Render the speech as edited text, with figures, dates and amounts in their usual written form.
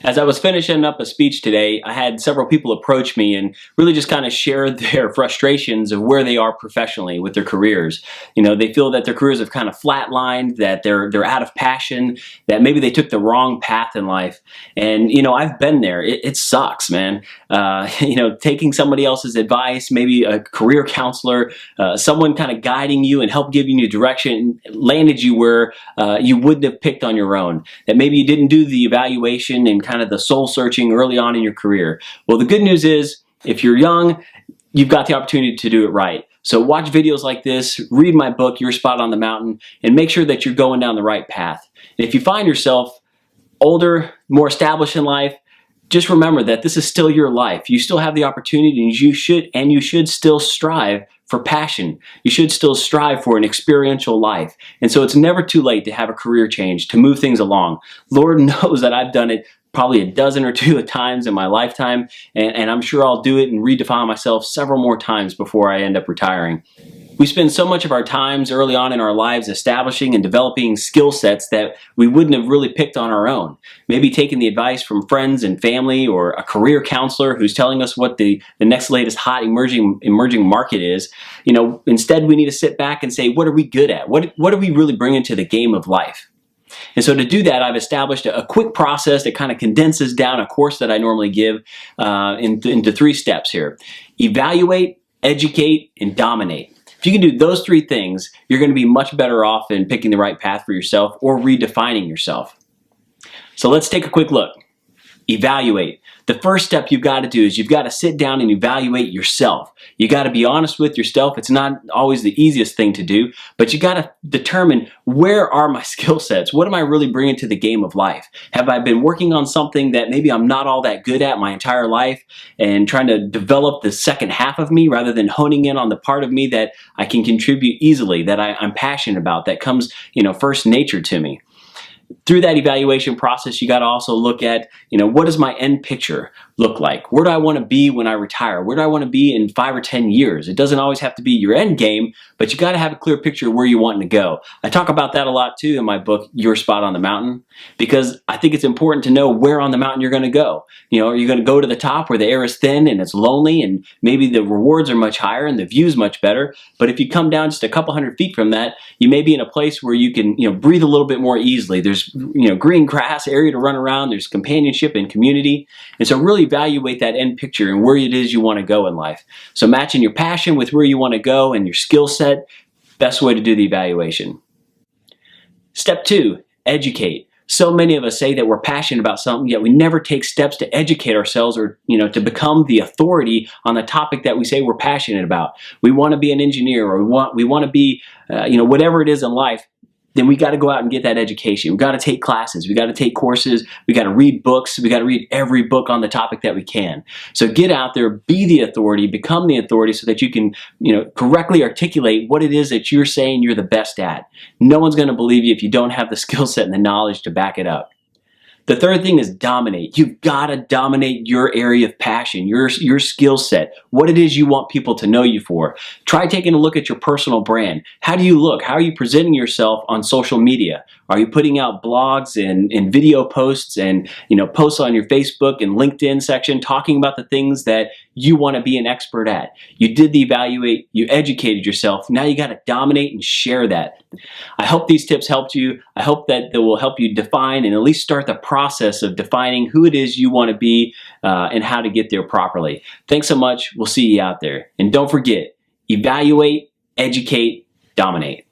As I was finishing up a speech today, I had several people approach me and really just kind of share their frustrations of where they are professionally with their careers. They feel that their careers have kind of flatlined, that they're out of passion, that maybe they took the wrong path in life. And I've been there. It sucks, man. Taking somebody else's advice, maybe a career counselor, someone kind of guiding you and help giving you direction, landed you where you wouldn't have picked on your own. That maybe you didn't do the evaluation and kind of the soul searching early on in your career. Well, the good news is, if you're young, you've got the opportunity to do it right. So watch videos like this, read my book, Your Spot on the Mountain, and make sure that you're going down the right path. And if you find yourself older, more established in life, just remember that this is still your life. You still have the opportunity, and you should still strive for passion. You should still strive for an experiential life. And so it's never too late to have a career change, to move things along. Lord knows that I've done it probably a dozen or two times in my lifetime, and I'm sure I'll do it and redefine myself several more times before I end up retiring. We spend so much of our times early on in our lives establishing and developing skill sets that we wouldn't have really picked on our own. Maybe taking the advice from friends and family, or a career counselor who's telling us what the next latest hot emerging market is. Instead we need to sit back and say, what are we good at? What are we really bringing to the game of life? And so to do that, I've established a quick process that kind of condenses down a course that I normally give into 3 steps here. Evaluate, educate, and dominate. If you can do those 3 things, you're going to be much better off in picking the right path for yourself or redefining yourself. So let's take a quick look. Evaluate. The first step you've got to do is you've got to sit down and evaluate yourself. You got to be honest with yourself. It's not always the easiest thing to do, but you got to determine, where are my skill sets? What am I really bringing to the game of life? Have I been working on something that maybe I'm not all that good at my entire life, and trying to develop the second half of me rather than honing in on the part of me that I can contribute easily, that I'm passionate about, that comes, first nature to me? Through that evaluation process, you got to also look at, what does my end picture look like? Where do I want to be when I retire? Where do I want to be in 5 or 10 years? It doesn't always have to be your end game, but you got to have a clear picture of where you want to go. I talk about that a lot too in my book, Your Spot on the Mountain, because I think it's important to know where on the mountain you're going to go. Are you going to go to the top where the air is thin and it's lonely and maybe the rewards are much higher and the view's much better? But if you come down just a couple hundred feet from that, you may be in a place where you can, breathe a little bit more easily. There's, green grass, area to run around. There's companionship and community. And so really evaluate that end picture and where it is you want to go in life. So matching your passion with where you want to go and your skill set, best way to do the evaluation. Step 2, educate. So many of us say that we're passionate about something, yet we never take steps to educate ourselves, or to become the authority on the topic that we say we're passionate about. We want to be an engineer, or we want to be whatever it is in life. Then we got to go out and get that education. We got to take classes. We got to take courses. We got to read books. We got to read every book on the topic that we can. So get out there, be the authority, become the authority, so that you can, correctly articulate what it is that you're saying you're the best at. No one's going to believe you if you don't have the skill set and the knowledge to back it up. The third thing is dominate. You've got to dominate your area of passion, your skill set, what it is you want people to know you for. Try taking a look at your personal brand. How do you look? How are you presenting yourself on social media? Are you putting out blogs and video posts and posts on your Facebook and LinkedIn section talking about the things that you want to be an expert at? You did the evaluate, you educated yourself. Now you got to dominate and share that. I hope these tips helped you. I hope that they will help you define and at least start the process of defining who it is you want to be and how to get there properly. Thanks so much. We'll see you out there. And don't forget, evaluate, educate, dominate.